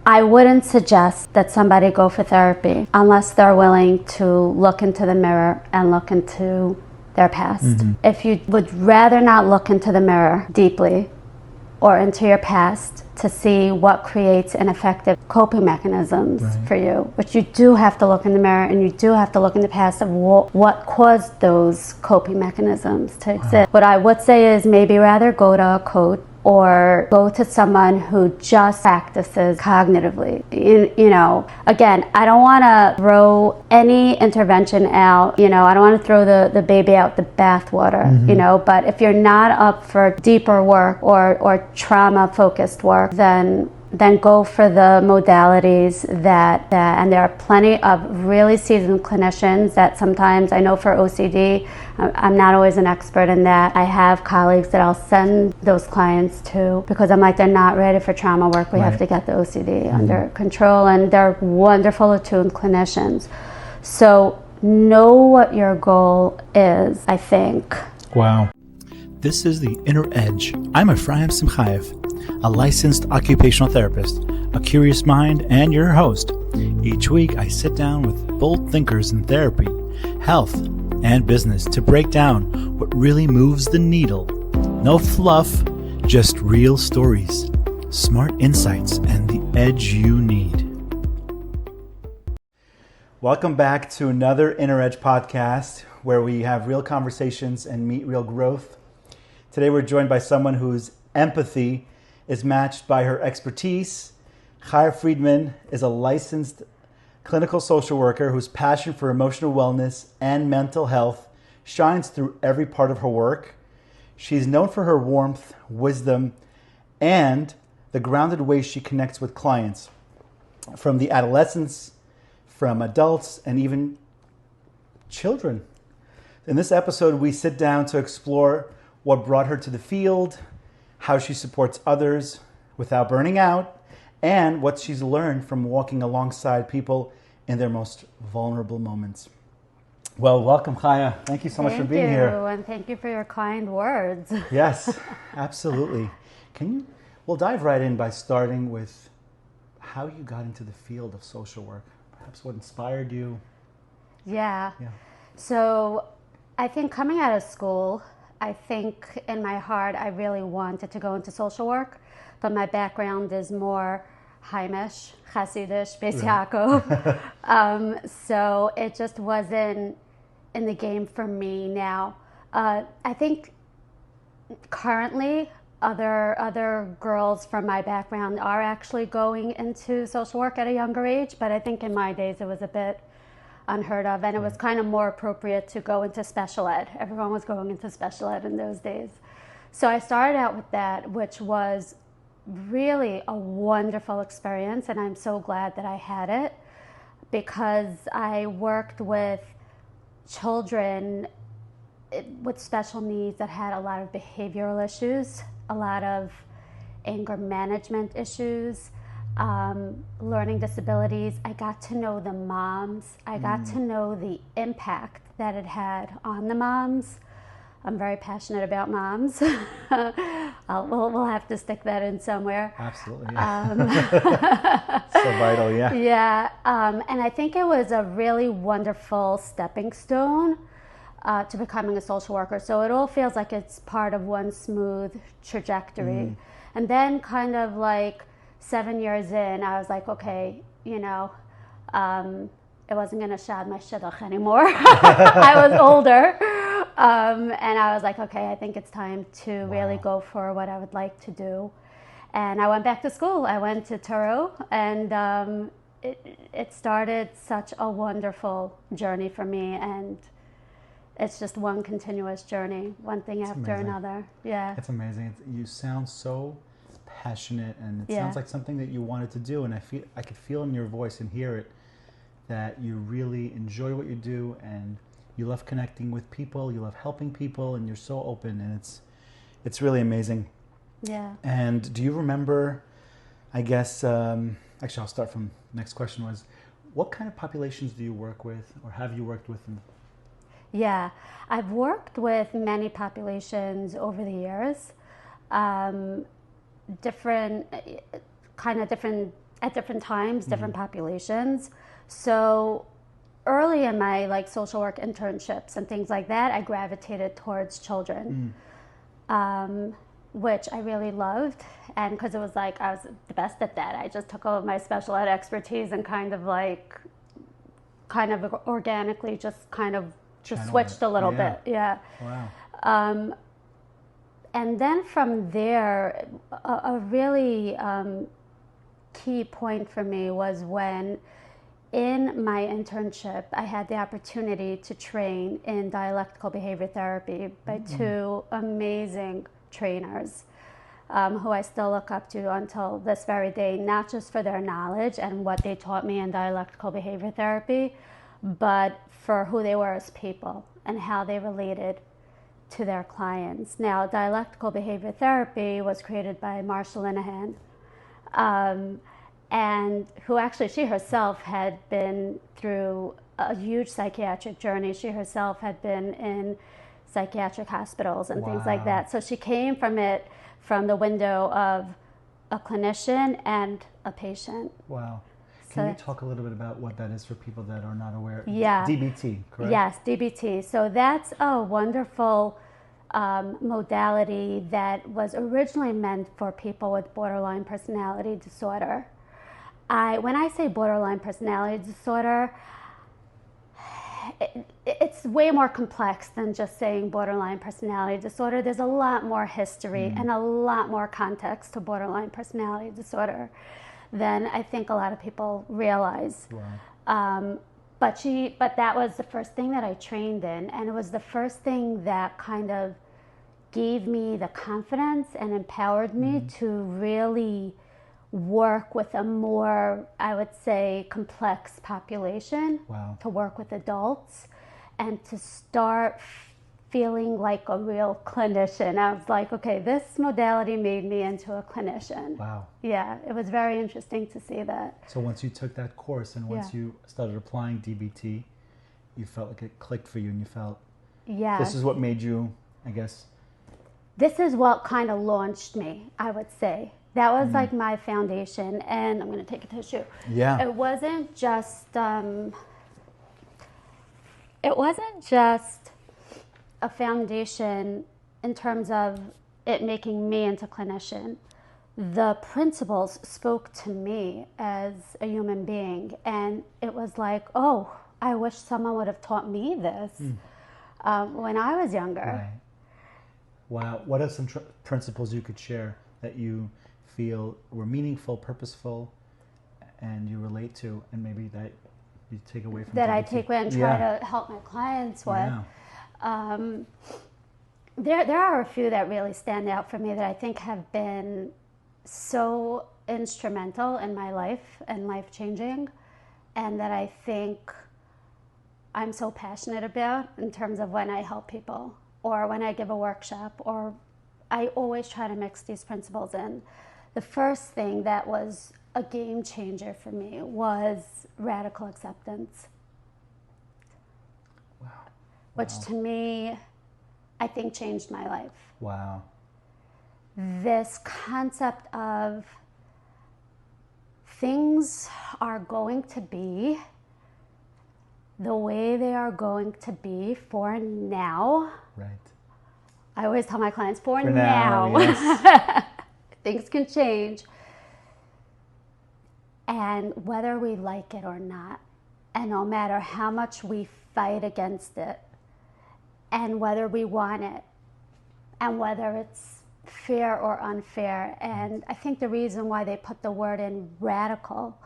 I wouldn't suggest that somebody go for therapy unless they're willing to look into the mirror and look into their past. Mm-hmm. If you would rather not look into the mirror deeply or into your past to see what creates ineffective coping mechanisms for you, but you do have to look in the mirror and you do have to look in the past of what caused those coping mechanisms to exist. What I would say is maybe rather go to a coach or go to someone who just practices cognitively. You know, again, I don't want to throw any intervention out, I don't want to throw the baby out the bathwater, but if you're not up for deeper work or trauma-focused work, then go for the modalities and there are plenty of really seasoned clinicians that sometimes, I know for OCD, I'm not always an expert in that. I have colleagues that I'll send those clients to because I'm like, they're not ready for trauma work. We have to get the OCD under control, and they're wonderful attuned clinicians. So know what your goal is, I think. Wow. This is The Inner Edge. I'm Ephraim Simchayev, a licensed occupational therapist, a curious mind, and your host. Each week, I sit down with bold thinkers in therapy, health, and business to break down what really moves the needle. No fluff, just real stories, smart insights, and the edge you need. Welcome back to another Inner Edge podcast where we have real conversations and meet real growth. Today we're joined by someone whose empathy is matched by her expertise. Chaya Friedman is a licensed clinical social worker whose passion for emotional wellness and mental health shines through every part of her work. She's known for her warmth, wisdom, and the grounded way she connects with clients, from the adolescents, from adults, and even children. In this episode, we sit down to explore what brought her to the field, how she supports others without burning out, and what she's learned from walking alongside people in their most vulnerable moments. Well, welcome, Chaya. Thank you so much for being here. Thank you, and thank you for your kind words. Yes, absolutely. We'll dive right in by starting with how you got into the field of social work. Perhaps what inspired you. Yeah. So I think coming out of school, I think in my heart I really wanted to go into social work, but my background is more Haimish, Hasidish, Beis Yaakov. So it just wasn't in the game for me now. I think currently other girls from my background are actually going into social work at a younger age, but I think in my days it was a bit unheard of, and it was kind of more appropriate to go into special ed. Everyone was going into special ed in those days. So I started out with that, which was really a wonderful experience, and I'm so glad that I had it, because I worked with children with special needs that had a lot of behavioral issues, a lot of anger management issues, learning disabilities. I got to know the moms. I got to know the impact that it had on the moms. I'm very passionate about moms. We'll have to stick that in somewhere. Absolutely. Yeah. So vital, yeah. Yeah, and I think it was a really wonderful stepping stone to becoming a social worker. So it all feels like it's part of one smooth trajectory. And then kind of like 7 years in, I was like, okay, it wasn't going to shad my shidduch anymore. I was older. And I was like, okay, I think it's time to really go for what I would like to do. And I went back to school. I went to Turo, and it started such a wonderful journey for me. And it's just one continuous journey, one thing after another. Yeah. It's amazing. You sound so passionate, and it sounds like something that you wanted to do. And I could feel in your voice and hear it that you really enjoy what you do, and you love connecting with people, you love helping people, and you're so open, and it's really amazing. Yeah. And do you remember, I guess, actually I'll start from the next question was, what kind of populations do you work with, or have you worked with? Yeah, I've worked with many populations over the years, different at different times, different populations. So early in my like social work internships and things like that, I gravitated towards children, which I really loved. And because it was like I was the best at that, I just took all of my special ed expertise and kind of organically just switched a little bit. Yeah. Wow. And then from there, a really key point for me was when in my internship, I had the opportunity to train in dialectical behavior therapy by two amazing trainers who I still look up to until this very day, not just for their knowledge and what they taught me in dialectical behavior therapy, but for who they were as people and how they related to their clients. Now, dialectical behavior therapy was created by Marsha Linehan, and who actually, she herself had been through a huge psychiatric journey. She herself had been in psychiatric hospitals and things like that. So she came from it from the window of a clinician and a patient. Wow. Can you talk a little bit about what that is for people that are not aware? Yeah. DBT, correct? Yes, DBT. So that's a wonderful modality that was originally meant for people with borderline personality disorder. When I say borderline personality disorder, it's way more complex than just saying borderline personality disorder. There's a lot more history and a lot more context to borderline personality disorder than I think a lot of people realize. Wow. But that was the first thing that I trained in, and it was the first thing that kind of gave me the confidence and empowered me to really work with a more, I would say, complex population. Wow. To work with adults and to start feeling like a real clinician. I was like, okay, this modality made me into a clinician. Wow. Yeah, it was very interesting to see that. So once you took that course and once you started applying DBT, you felt like it clicked for you and you felt, this is what made you, I guess. This is what kind of launched me, I would say. That was like my foundation, and I'm going to take a tissue. Yeah. It wasn't just a foundation in terms of it making me into a clinician. The principles spoke to me as a human being, and it was like, oh, I wish someone would have taught me this when I was younger. Right. Wow. What are some principles you could share that you feel were meaningful, purposeful, and you relate to, and maybe that you take away from that DBT? I take away and try to help my clients with? Yeah. There are a few that really stand out for me that I think have been so instrumental in my life and life-changing, and that I think I'm so passionate about in terms of when I help people or when I give a workshop, or I always try to mix these principles in. The first thing that was a game changer for me was radical acceptance. Wow. Which to me, I think changed my life. Wow. This concept of things are going to be the way they are going to be for now. Right. I always tell my clients, for now. Yes. Things can change. And whether we like it or not, and no matter how much we fight against it, and whether we want it, and whether it's fair or unfair. And I think the reason why they put the word in radical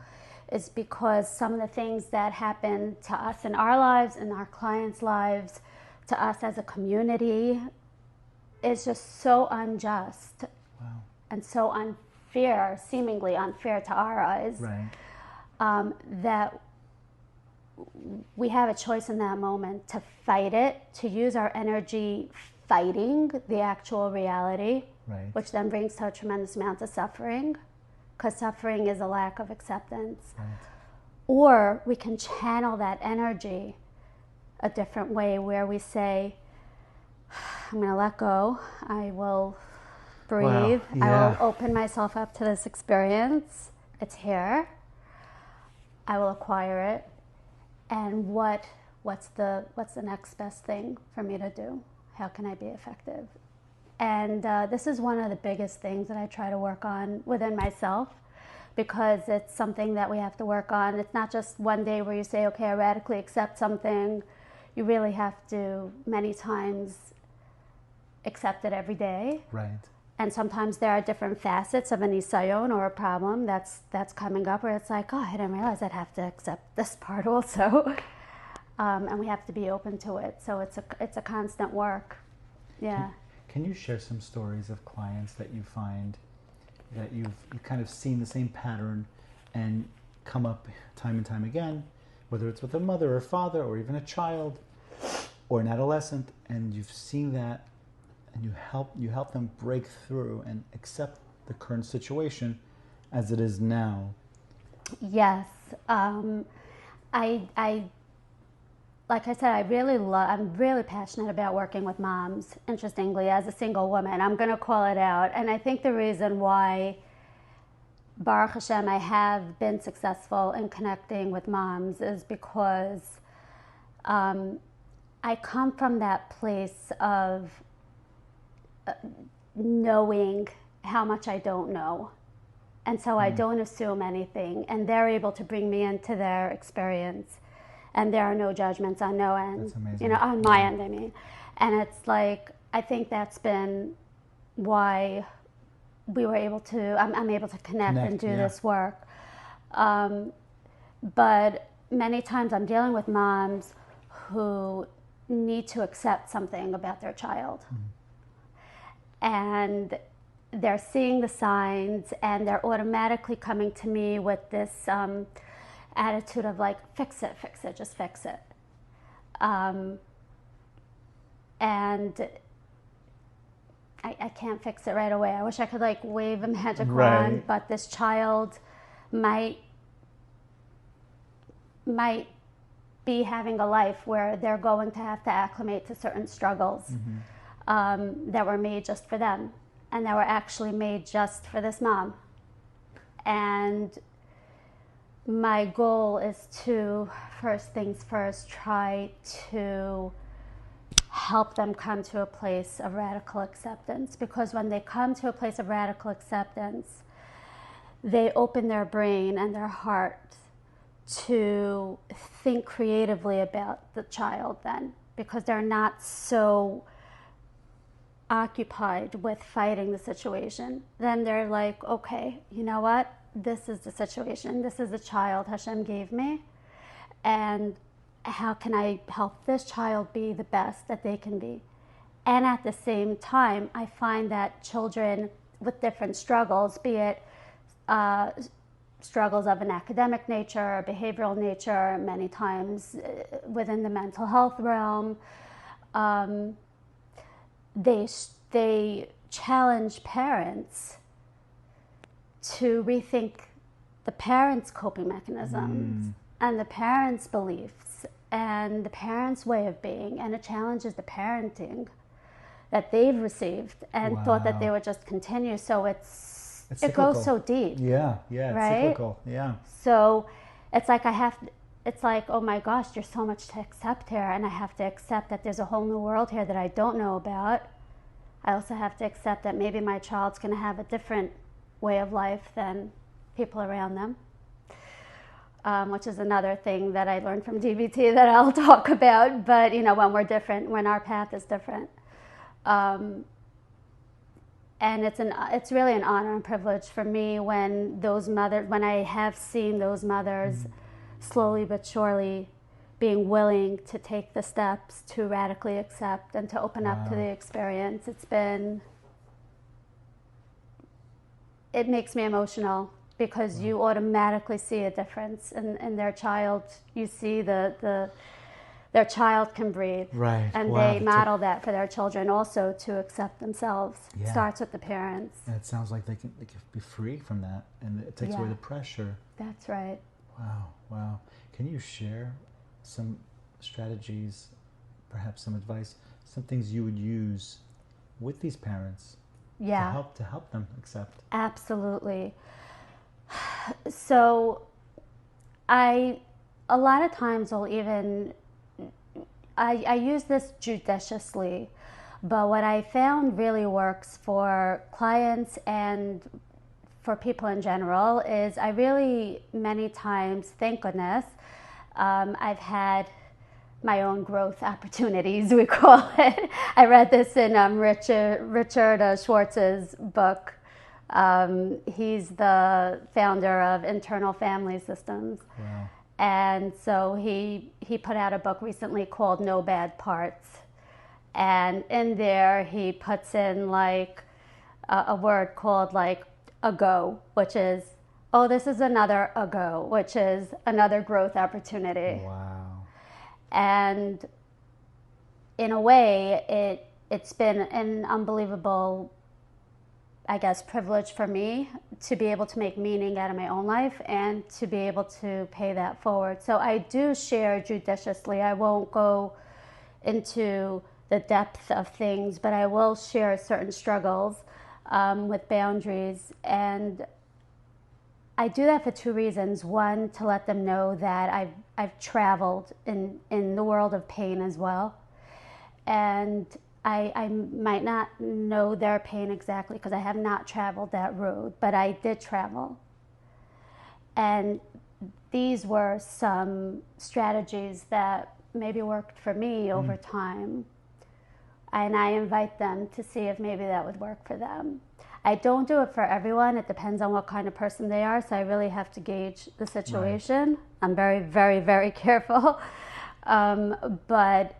is because some of the things that happen to us in our lives, in our clients' lives, to us as a community, is just so unjust. Wow. And so unfair, seemingly unfair to our eyes, right. That we have a choice in that moment to fight it, to use our energy fighting the actual reality, right. which then brings to a tremendous amount of suffering, because suffering is a lack of acceptance. Right. Or we can channel that energy a different way, where we say, I'm going to let go, I will breathe, Wow. Yeah. I will open myself up to this experience, It's here. I will acquire it. And what's the next best thing for me to do? How can I be effective? And this is one of the biggest things that I try to work on within myself, because it's something that we have to work on. It's not just one day where you say, okay, I radically accept something. You really have to many times accept it every day. Right. And sometimes there are different facets of an isayon or a problem that's coming up where it's like, oh, I didn't realize I'd have to accept this part also. And we have to be open to it. So it's a constant work. Yeah. Can you share some stories of clients that you find that you've kind of seen the same pattern and come up time and time again, whether it's with a mother or father or even a child or an adolescent, and you've seen that and you help them break through and accept the current situation as it is now? Yes. I like I said, I'm really passionate about working with moms, interestingly, as a single woman. I'm going to call it out. And I think the reason why, Baruch Hashem, I have been successful in connecting with moms is because I come from that place of knowing how much I don't know. And so I don't assume anything. And they're able to bring me into their experience. And there are no judgments on no end. That's amazing. You know, on my end, I mean. And it's like, I think that's been why we were able to, I'm able to connect and do this work. But many times I'm dealing with moms who need to accept something about their child. And they're seeing the signs and they're automatically coming to me with this attitude of like, fix it, just fix it. And I can't fix it right away. I wish I could like wave a magic wand, but this child might be having a life where they're going to have to acclimate to certain struggles that were made just for them and that were actually made just for this mom. And my goal is to, first things first, try to help them come to a place of radical acceptance, because when they come to a place of radical acceptance, they open their brain and their heart to think creatively about the child then, because they're not so occupied with fighting the situation. Then they're like, okay, you know what? This is the situation. This is the child Hashem gave me. And how can I help this child be the best that they can be? And at the same time, I find that children with different struggles, be it struggles of an academic nature or behavioral nature, many times within the mental health realm, they challenge parents to rethink the parents' coping mechanisms and the parents' beliefs and the parents' way of being, and it challenges the parenting that they've received and thought that they would just continue. So it goes so deep. Yeah, it's right? cyclical. Yeah. So it's like it's like, oh my gosh, there's so much to accept here, and I have to accept that there's a whole new world here that I don't know about. I also have to accept that maybe my child's going to have a different way of life than people around them, which is another thing that I learned from DBT that I'll talk about. But you know, when we're different, when our path is different, and it's really an honor and privilege for me when I have seen those mothers slowly but surely being willing to take the steps to radically accept and to open up to the experience. It makes me emotional because you automatically see a difference in their child. You see their child can breathe. Right. And they model that for their children also to accept themselves. Yeah. It starts with the parents. And it sounds like they can be free from that, and it takes away the pressure. That's right. Wow. Can you share some strategies, perhaps some advice, some things you would use with these parents to help them accept? Absolutely. So a lot of times will even, I use this judiciously, but what I found really works for clients and for people in general is I really, many times, thank goodness, I've had my own growth opportunities, we call it. I read this in Richard Schwartz's book. He's the founder of Internal Family Systems. Wow. And so he put out a book recently called No Bad Parts. And in there he puts in like a word called like ago, which is, oh, this is another ago, which is another growth opportunity. Wow. And in a way, it's been an unbelievable, I guess, privilege for me to be able to make meaning out of my own life and to be able to pay that forward. So I do share judiciously. I won't go into the depth of things, but I will share certain struggles with boundaries. And I do that for two reasons. One, to let them know that I've traveled in the world of pain as well. And I might not know their pain exactly because I have not traveled that road, but I did travel. And these were some strategies that maybe worked for me over time. And I invite them to see if maybe that would work for them. I don't do it for everyone. It depends on what kind of person they are. So I really have to gauge the situation. Right. I'm very, very, very careful. But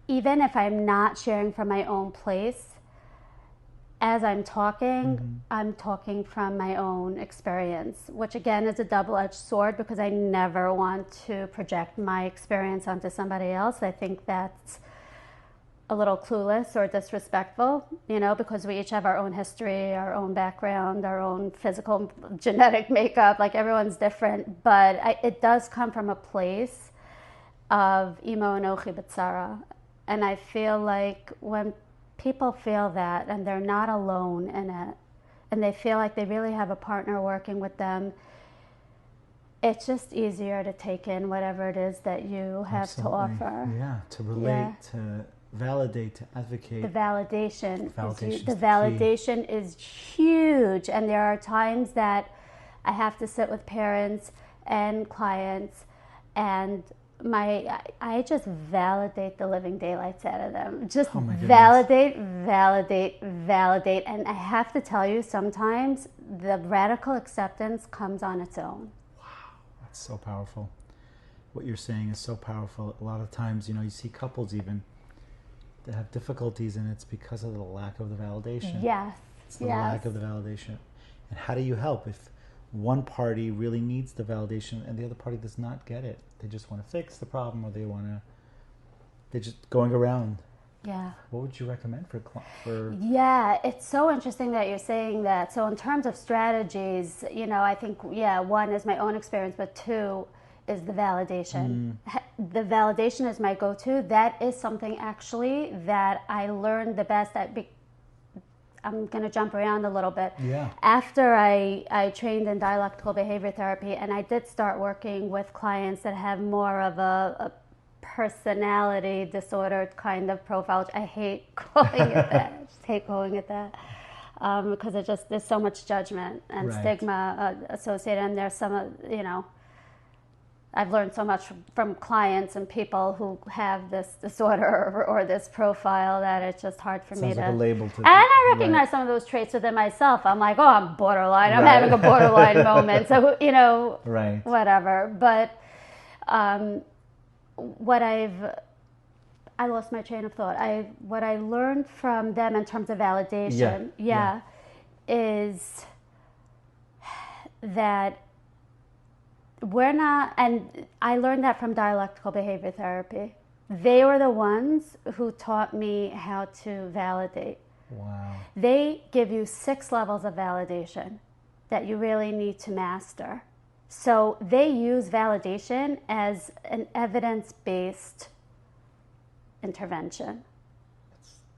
even if I'm not sharing from my own place, as I'm talking, I'm talking from my own experience, which again is a double-edged sword because I never want to project my experience onto somebody else. I think that's a little clueless or disrespectful, because we each have our own history, our own background, our own physical genetic makeup, like everyone's different, but it does come from a place of imo anochi b'tzara. And I feel like when people feel that and they're not alone in it, and they feel like they really have a partner working with them, it's just easier to take in whatever it is that you have to offer. Yeah, to relate, to validate, to advocate. The validation is huge, and there are times that I have to sit with parents and clients, and I just validate the living daylights out of them. Just validate, and I have to tell you, sometimes the radical acceptance comes on its own. Wow, that's so powerful. What you're saying is so powerful. A lot of times, you see couples even that have difficulties, and it's because of the lack of the validation. Yes. It's the lack of the validation. And how do you help if one party really needs the validation and the other party does not get it? They just want to fix the problem, or they're just going around. Yeah. What would you recommend for? Yeah, it's so interesting that you're saying that. So in terms of strategies, I think, one is my own experience, but two is the validation. The validation is my go-to. That is something actually that I learned the best at. I'm going to jump around a little bit. Yeah. After I trained in dialectical behavior therapy, and I did start working with clients that have more of a personality disordered kind of profile, which I hate calling it that. I just hate calling it that. Because there's so much judgment and stigma associated, and there's some, I've learned so much from clients and people who have this disorder or this profile that it's just hard for me to... Sounds like a label to... And I recognize some of those traits within myself. I'm like, I'm borderline. I'm having a borderline moment. So, whatever. But I lost my train of thought. What I learned from them in terms of validation, is that we're not, and I learned that from dialectical behavior therapy. They were the ones who taught me how to validate. Wow. They give you 6 levels of validation that you really need to master. So they use validation as an evidence-based intervention.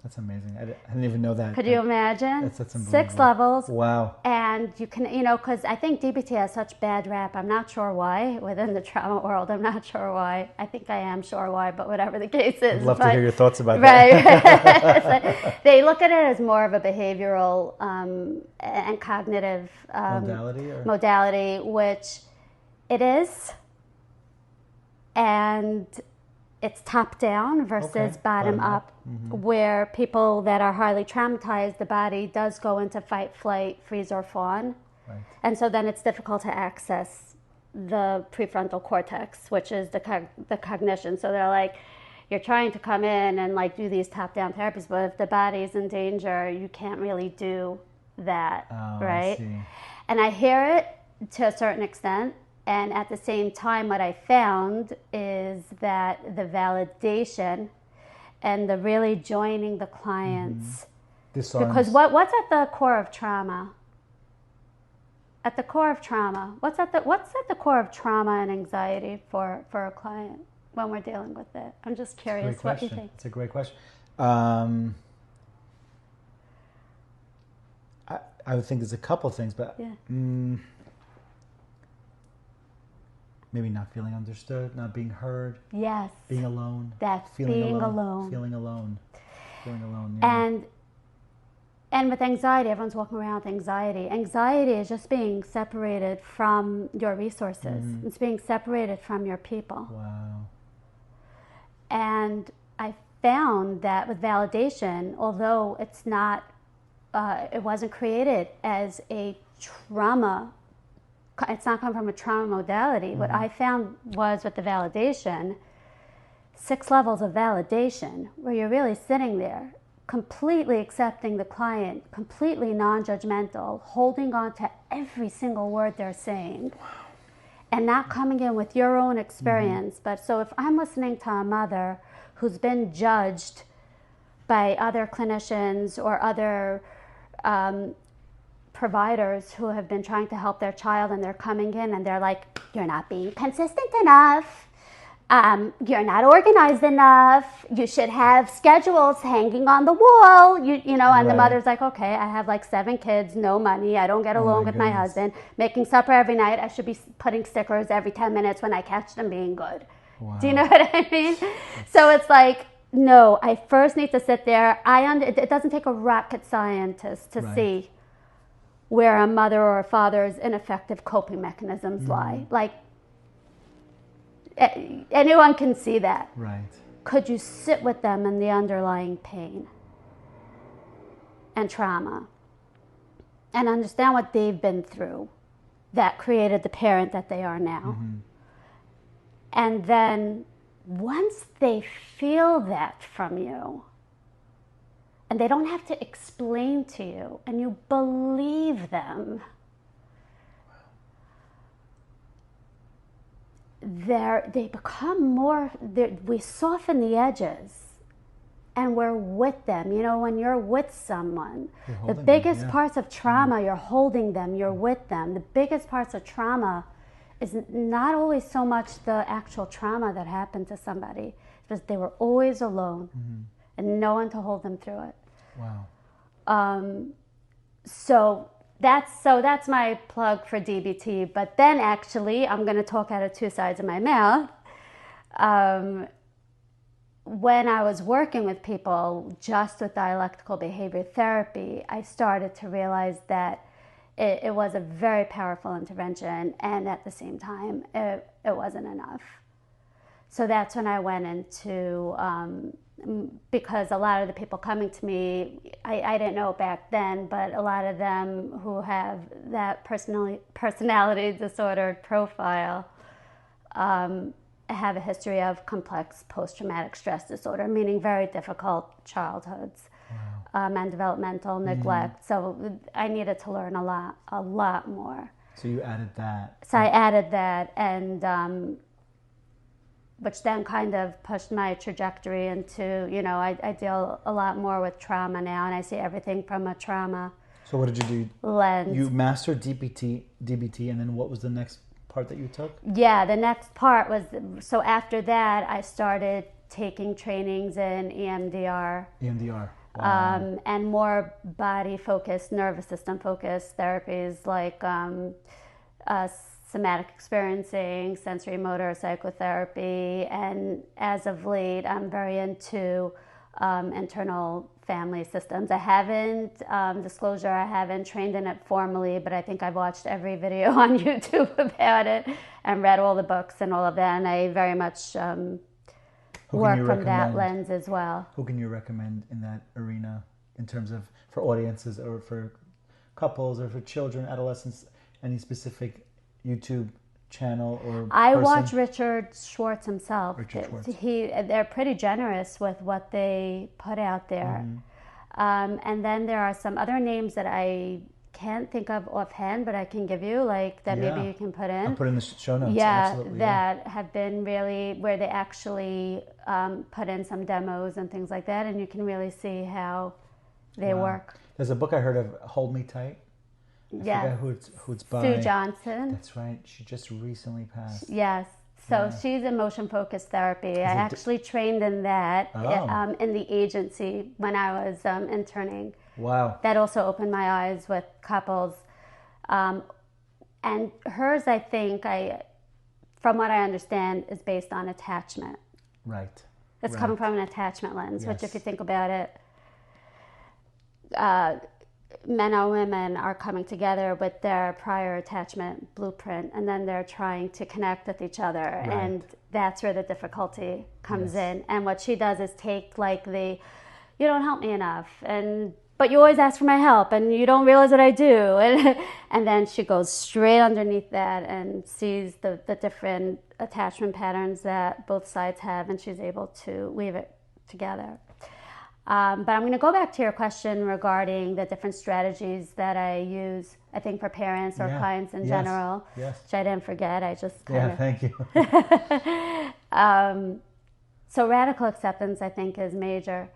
That's amazing. I didn't even know that. Could you imagine? That's unbelievable. 6 levels. Wow. And you can, because I think DBT has such bad rap. I'm not sure why within the trauma world. I'm not sure why. I think I am sure why, but whatever the case is. I'd love to hear your thoughts about that. Right. They look at it as more of a behavioral and cognitive modality, which it is. And it's top down versus bottom up, where people that are highly traumatized, the body does go into fight, flight, freeze, or fawn. Right. And so then it's difficult to access the prefrontal cortex, which is the cognition. So they're like, you're trying to come in and like do these top down therapies, but if the body is in danger, you can't really do that, right? I see. And I hear it to a certain extent. And at the same time, what I found is that the validation and the really joining the clients. Because what's at the core of trauma? At the core of trauma, what's at the core of trauma and anxiety for a client when we're dealing with it? I'm just curious what you think. It's a great question. I would think there's a couple things, but maybe not feeling understood, not being heard. Yes. Being alone. That's being alone. Feeling alone. Yeah. And with anxiety, everyone's walking around with anxiety. Anxiety is just being separated from your resources. It's being separated from your people. Wow. And I found that with validation, although it's not, it wasn't created as a trauma, it's not come from a trauma modality. What I found was with the validation, 6 levels of validation, where you're really sitting there, completely accepting the client, completely non-judgmental, holding on to every single word they're saying, and not coming in with your own experience. But so if I'm listening to a mother who's been judged by other clinicians or other providers who have been trying to help their child, and they're coming in and they're like, you're not being consistent enough, you're not organized enough, you should have schedules hanging on the wall, and the mother's like, okay, I have like 7 kids, no money, I don't get along with my husband, making supper every night, I should be putting stickers every 10 minutes when I catch them being good. Wow. Do you know what I mean? So it's like, no, I first need to sit there. It doesn't take a rocket scientist to see where a mother or a father's ineffective coping mechanisms lie. Like, anyone can see that. Right. Could you sit with them in the underlying pain and trauma and understand what they've been through that created the parent that they are now? And then once they feel that from you, and they don't have to explain to you, and you believe them, they become more, we soften the edges, and we're with them. When you're with someone, the biggest parts of trauma, you're holding them, you're with them. The biggest parts of trauma is not always so much the actual trauma that happened to somebody, because they were always alone and no one to hold them through it. Wow. So that's my plug for DBT. But then actually, I'm going to talk out of 2 sides of my mouth. When I was working with people just with dialectical behavior therapy, I started to realize that it was a very powerful intervention, and at the same time, it wasn't enough. So that's when I went into, because a lot of the people coming to me, I didn't know back then, but a lot of them who have that personality disorder profile have a history of complex post-traumatic stress disorder, meaning very difficult childhoods. Wow. And developmental neglect. So I needed to learn a lot more. So you added that. So I added that, and which then kind of pushed my trajectory into, I deal a lot more with trauma now, and I see everything from a trauma. So what did you do? Lens. You mastered DBT, and then what was the next part that you took? Yeah, the next part was, so after that, I started taking trainings in EMDR. EMDR. Wow. And more body-focused, nervous system-focused therapies like uh, somatic experiencing, sensory motor psychotherapy, and as of late, I'm very into internal family systems. I haven't, disclosure, I haven't trained in it formally, but I think I've watched every video on YouTube about it and read all the books and all of that, and I very much work from that lens as well. Who can you recommend in that arena in terms of for audiences or for couples or for children, adolescents, any specific YouTube channel or I person? watch Richard Schwartz himself. Richard Schwartz. They're pretty generous with what they put out there. And then there are some other names that I can't think of offhand, but I can give you, like that maybe you can put in. I'll put in the show notes. Yeah, Absolutely, that have been really, where they actually put in some demos and things like that, and you can really see how they work. There's a book I heard of, Hold Me Tight. I forget who it's by. Sue Johnson. That's right. She just recently passed. Yes. So she's in motion-focused therapy. I actually trained in that in the agency when I was interning. Wow. That also opened my eyes with couples. And hers, I think, from what I understand, is based on attachment. Right. It's coming from an attachment lens, which if you think about it, men or women are coming together with their prior attachment blueprint, and then they're trying to connect with each other, and that's where the difficulty comes in. And what she does is take like you don't help me enough, but you always ask for my help, and you don't realize what I do, and then she goes straight underneath that and sees the different attachment patterns that both sides have, and she's able to weave it together. But I'm going to go back to your question regarding the different strategies that I use, I think, for parents or clients in general, which I didn't forget. I just kind of... thank you. So radical acceptance, I think, is major.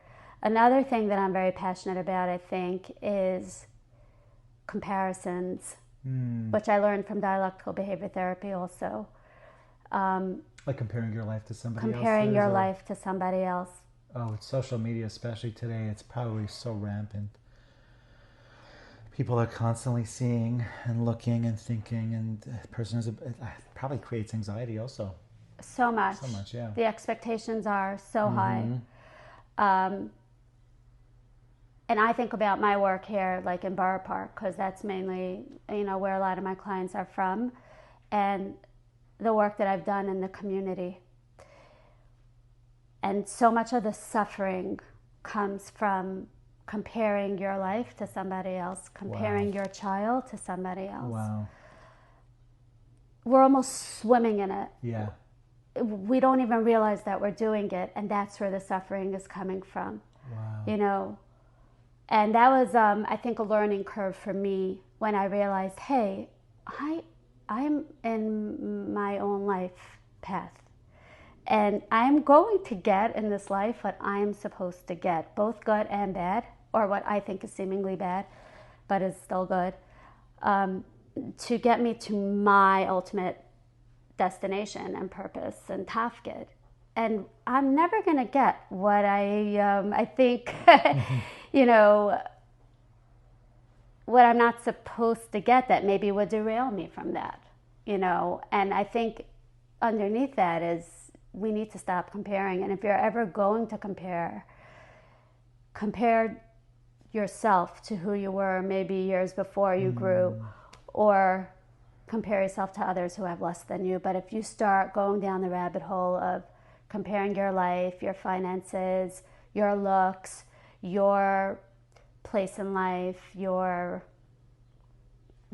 Another thing that I'm very passionate about, I think, is comparisons, which I learned from dialectical behavior therapy also. Like comparing your life to somebody else? Comparing your life to somebody else. Oh, with social media, especially today, it's probably so rampant. People are constantly seeing and looking and thinking, and the person it probably creates anxiety also. So much. So much, yeah. The expectations are so high. And I think about my work here, like in Borough Park, because that's mainly, where a lot of my clients are from, and the work that I've done in the community. And so much of the suffering comes from comparing your life to somebody else, comparing your child to somebody else. Wow. We're almost swimming in it. Yeah. We don't even realize that we're doing it, and that's where the suffering is coming from. Wow. And that was, I think, a learning curve for me when I realized, hey, I'm in my own life path. And I'm going to get in this life what I'm supposed to get, both good and bad, or what I think is seemingly bad, but is still good, to get me to my ultimate destination and purpose and tafkid. And I'm never going to get what I think, what I'm not supposed to get that maybe would derail me from that, And I think underneath that is, we need to stop comparing. And if you're ever going to compare yourself to who you were maybe years before you grew, or compare yourself to others who have less than you. But if you start going down the rabbit hole of comparing your life, your finances, your looks, your place in life, your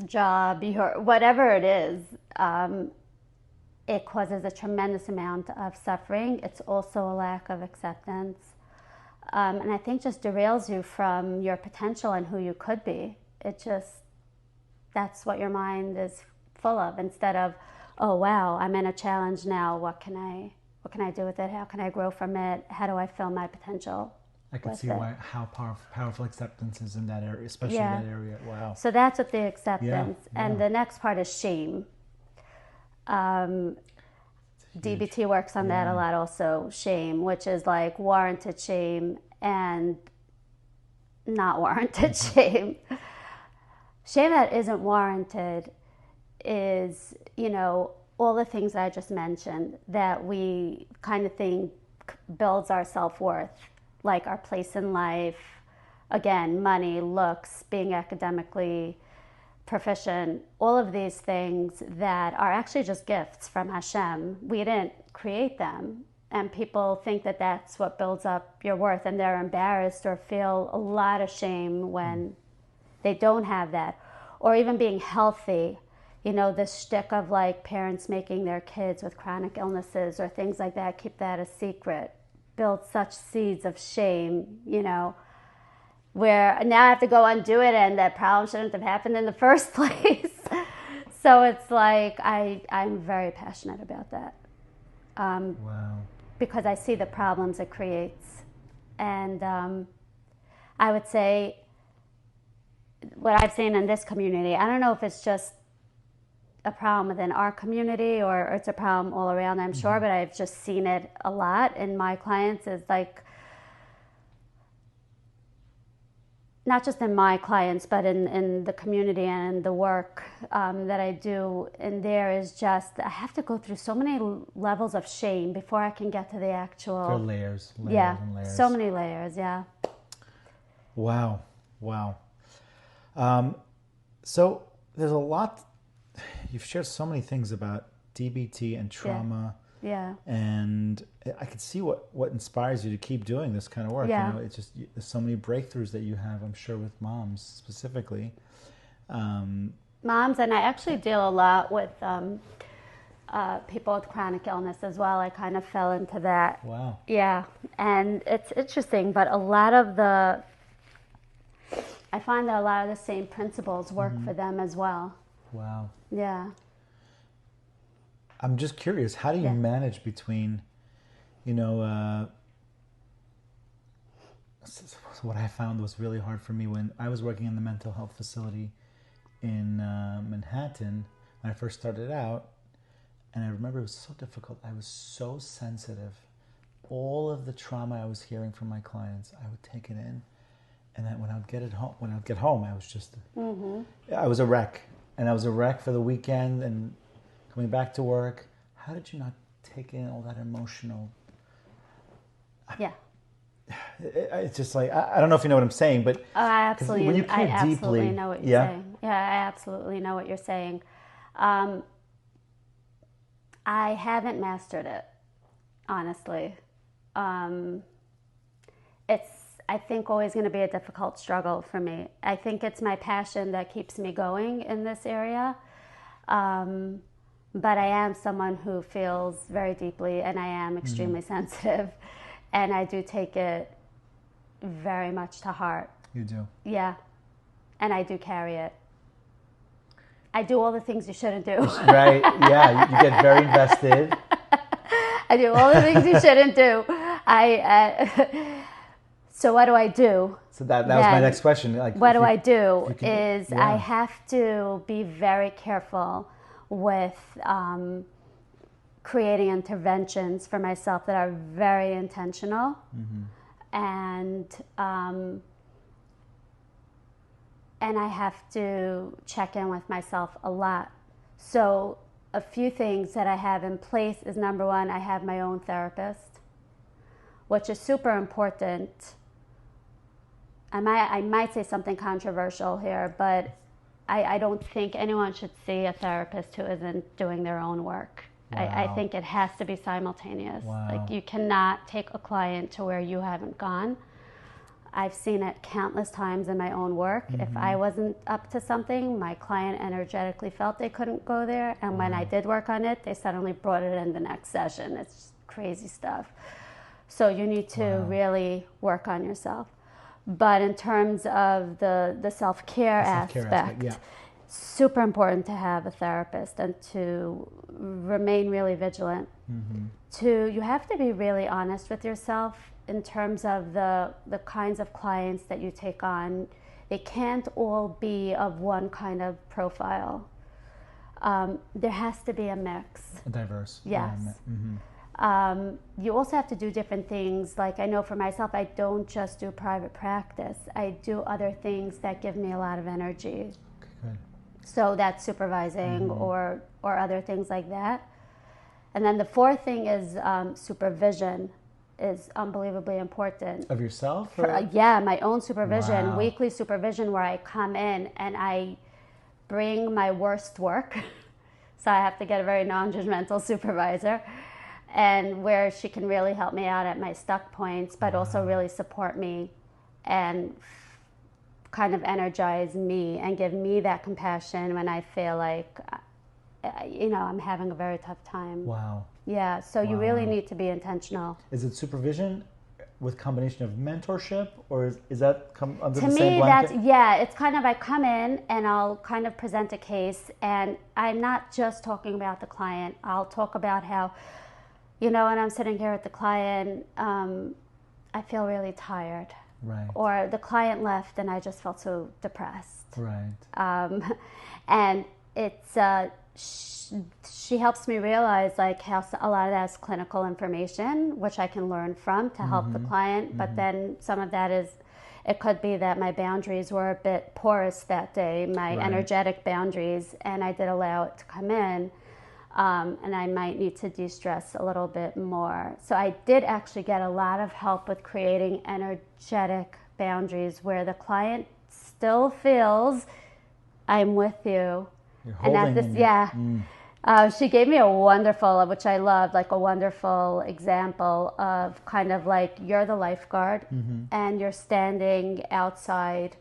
job, your whatever it is, it causes a tremendous amount of suffering. It's also a lack of acceptance. And I think just derails you from your potential and who you could be. That's what your mind is full of, instead of, oh wow, I'm in a challenge now. What can I do with it? How can I grow from it? How do I fill my potential? I can see how powerful acceptance is in that area, especially that area. Wow. So that's what the acceptance. And the next part is shame. DBT works on that a lot also, shame, which is like warranted shame and not warranted shame. Shame that isn't warranted is, all the things that I just mentioned that we kind of think builds our self-worth, like our place in life, again, money, looks, being academically proficient, all of these things that are actually just gifts from Hashem. We didn't create them. And people think that that's what builds up your worth, and they're embarrassed or feel a lot of shame when they don't have that. Or even being healthy, this shtick of like parents making their kids with chronic illnesses or things like that, keep that a secret, build such seeds of shame, where now I have to go undo it, and that problem shouldn't have happened in the first place. So it's like I'm very passionate about that. Wow. Because I see the problems it creates. And I would say what I've seen in this community, I don't know if it's just a problem within our community or it's a problem all around, I'm sure, but I've just seen it a lot in my clients, is like, not just in my clients, but in the community and in the work that I do. And there is just, I have to go through so many levels of shame before I can get to the actual... There are layers and layers. So many layers, yeah. Wow. So there's a lot, you've shared so many things about DBT and trauma. Yeah. And I could see what inspires you to keep doing this kind of work. Yeah. It's just, there's so many breakthroughs that you have, I'm sure, with moms specifically. Moms, and I actually deal a lot with people with chronic illness as well. I kind of fell into that. Wow. Yeah. And it's interesting, but I find that a lot of the same principles work for them as well. Wow. Yeah. I'm just curious, how do you manage between, what I found was really hard for me when I was working in the mental health facility in Manhattan when I first started out, and I remember it was so difficult. I was so sensitive. All of the trauma I was hearing from my clients, I would take it in, and then when I'd get home, I was just, I was a wreck, and I was a wreck for the weekend and coming back to work. How did you not take in all that emotional? Yeah. It's just like, I don't know if you know what I'm saying, but I absolutely when you care deeply, absolutely know what you're saying. Yeah, I absolutely know what you're saying. I haven't mastered it, honestly. It's, I think, always going to be a difficult struggle for me. I think it's my passion that keeps me going in this area. But I am someone who feels very deeply, and I am extremely sensitive, and I do take it very much to heart. You do? Yeah, and I do carry it. I do all the things you shouldn't do. Right, yeah, you get very invested. I do all the things you shouldn't do. So what do I do? So that was my next question. Like, what do I do is I have to be very careful with creating interventions for myself that are very intentional, and I have to check in with myself a lot. So a few things that I have in place is, number one, I have my own therapist, which is super important. I might say something controversial here, but I don't think anyone should see a therapist who isn't doing their own work. Wow. I think it has to be simultaneous. Wow. Like, you cannot take a client to where you haven't gone. I've seen it countless times in my own work. If I wasn't up to something, my client energetically felt they couldn't go there, and when I did work on it, they suddenly brought it in the next session. It's just crazy stuff. So you need to really work on yourself. But in terms of the self-care aspect, super important to have a therapist and to remain really vigilant. You have to be really honest with yourself in terms of the kinds of clients that you take on. They can't all be of one kind of profile. There has to be a mix. Diverse. Yes. You also have to do different things. Like I know for myself, I don't just do private practice. I do other things that give me a lot of energy. Okay, good. So that's supervising or other things like that. And then the fourth thing is supervision is unbelievably important. Of yourself? Yeah, my own supervision, Wow. weekly supervision where I come in and I bring my worst work. So I have to get a very non-judgmental supervisor, and where she can really help me out at my stuck points, but also really support me and kind of energize me and give me that compassion when I feel like, I'm having a very tough time. Wow. Yeah, so you really need to be intentional. Is it supervision with combination of mentorship, or is that come under To the same me, blanket? it's kind of, I come in and I'll kind of present a case, and I'm not just talking about the client. I'll talk about how, when I'm sitting here with the client, I feel really tired. Right. Or the client left and I just felt so depressed. Right. And it's, she helps me realize like how a lot of that is clinical information, which I can learn from to help the client. But then some of that is, it could be that my boundaries were a bit porous that day, my energetic boundaries, and I did allow it to come in. And I might need to de-stress a little bit more. So I did actually get a lot of help with creating energetic boundaries where the client still feels I'm with you. You're And holding at this, she gave me a wonderful, which I loved, like a wonderful example of kind of like you're the lifeguard and you're standing outside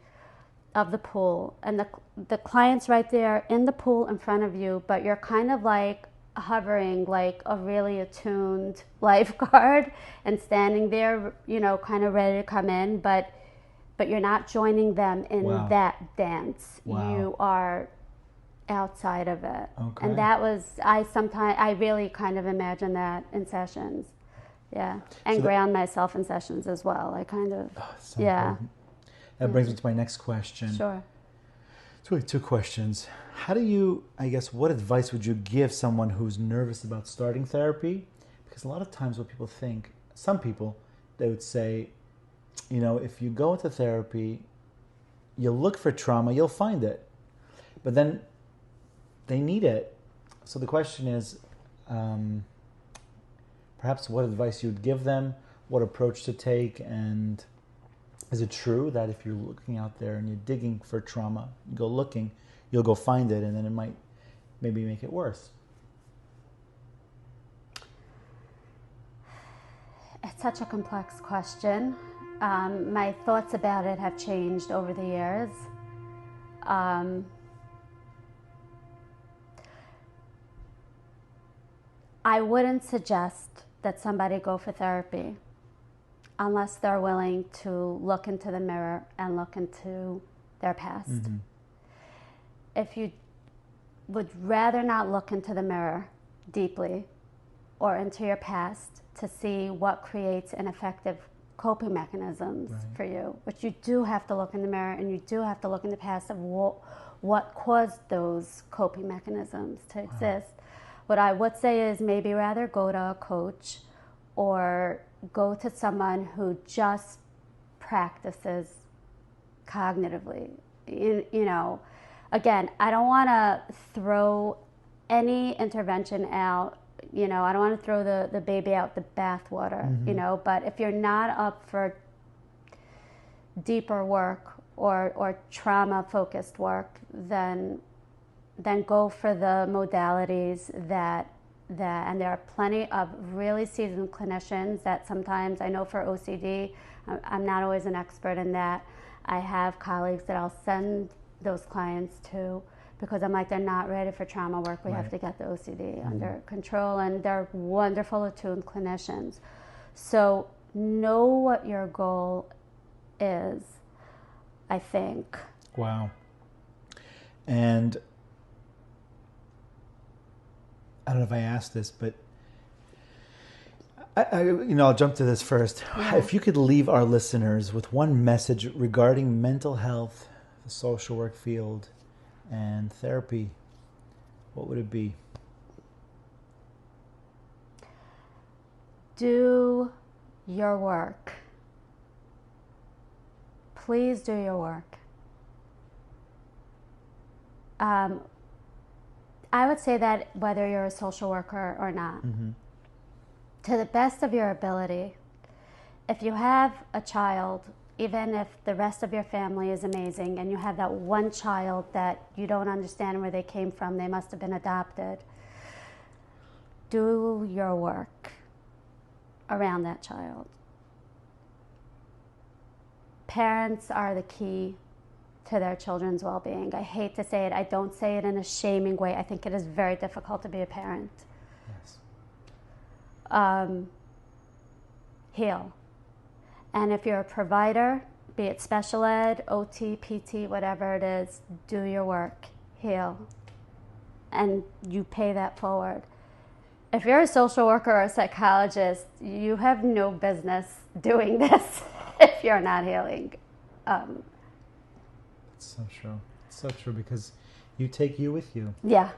of the pool, and the client's right there in the pool in front of you, but you're kind of like hovering like a really attuned lifeguard and standing there, kind of ready to come in, but you're not joining them in that dance. You are outside of it. Okay. And that was, I really kind of imagine that in sessions. Yeah. And so ground myself in sessions as well. I kind of, so important. That brings me to my next question. Sure. It's really two questions. How do you, what advice would you give someone who's nervous about starting therapy? Because a lot of times what people think, some people, they would say, if you go into therapy, you'll look for trauma, you'll find it. But then they need it. So the question is, perhaps what advice you would give them, what approach to take, and is it true that if you're looking out there and you're digging for trauma, you go looking, you'll go find it, and then it might maybe make it worse? It's such a complex question. My thoughts about it have changed over the years. I wouldn't suggest that somebody go for therapy unless they're willing to look into the mirror and look into their past. If you would rather not look into the mirror deeply or into your past to see what creates ineffective coping mechanisms for you, but you do have to look in the mirror and you do have to look in the past of what caused those coping mechanisms to exist. What I would say is maybe rather go to a coach or go to someone who just practices cognitively. Again, I don't want to throw any intervention out. I don't want to throw the baby out the bathwater, but if you're not up for deeper work or trauma-focused work, then go for the modalities that and there are plenty of really seasoned clinicians that sometimes, I know for OCD, I'm not always an expert in that. I have colleagues that I'll send those clients to because I'm like, they're not ready for trauma work. We have to get the OCD under control, and they're wonderful attuned clinicians. So know what your goal is, I think. Wow. And I don't know if I asked this, but I'll jump to this first. Yeah. If you could leave our listeners with one message regarding mental health, the social work field, and therapy, what would it be? do your work. Please do your work. I would say that whether you're a social worker or not, to the best of your ability, if you have a child, even if the rest of your family is amazing and you have that one child that you don't understand where they came from, they must have been adopted, do your work around that child. Parents are the key to their children's well-being. I hate to say it. I don't say it in a shaming way. I think it is very difficult to be a parent. Yes. Heal. And if you're a provider, be it special ed, OT, PT, whatever it is, do your work. Heal. And you pay that forward. If you're a social worker or a psychologist, you have no business doing this if you're not healing. It's so true. It's so true because you take you with you. Yeah.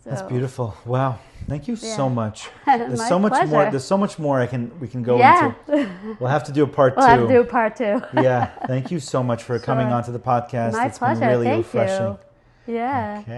So, that's beautiful. Wow. Thank you so much. There's so much more. There's so much more we can go into. We'll have to do a part 2. We'll have to do a part 2. Yeah. Thank you so much for coming onto the podcast. My pleasure. Been really Thank refreshing. you. Yeah. Okay.